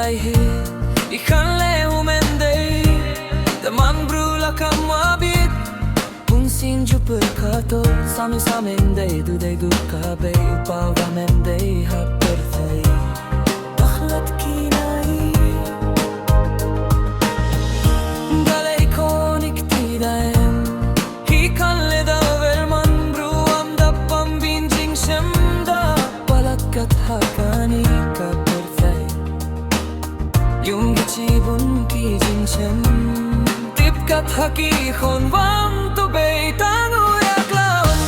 kilaihi Ikanle umendei Daman brula kamwabit Punsin jupur kato Sami samendei Dudei dukabe Upavamendei Haperthei Dakhlat kinai Galei konik tidaem Hikanle davel man bruam Dappam binjing shemda Palakat hakani kaperthei Yung gichibun ki jingshem Tipkat haki khonvam to bei tangu yaklaun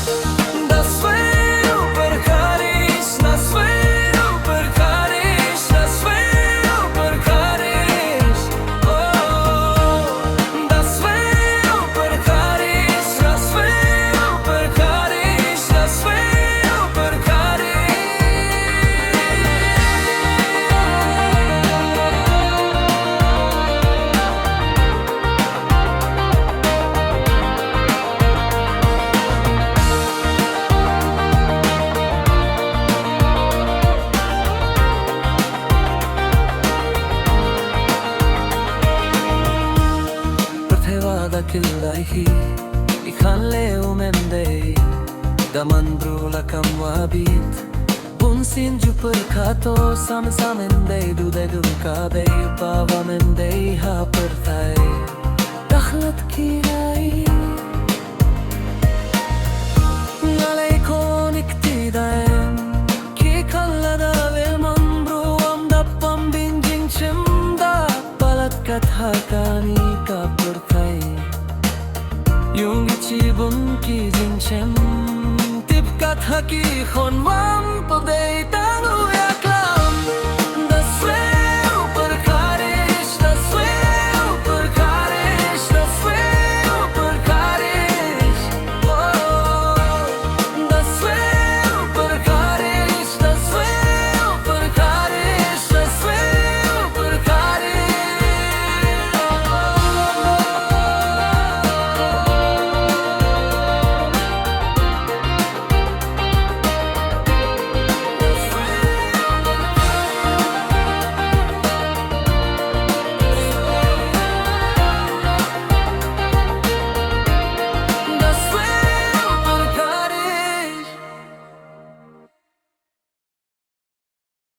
Das sveu per karish Na sveu per karish Na sveu per karish Oh Das sveu per karish Na sveu per karish Na sveu per karish Kilaihi Ikanle umendei Daman brula kamwabit Punsin jupur kato Sam samendei Dude dukabe Upavamendei haperthai Dakhlat kilai Ngalei konik tidaem Ki kallada velman bruam Dappam binjing chimda Palatkat hakani kaperthai Yung ichibun ki jingshem Tipkat haki khonwam Pabdei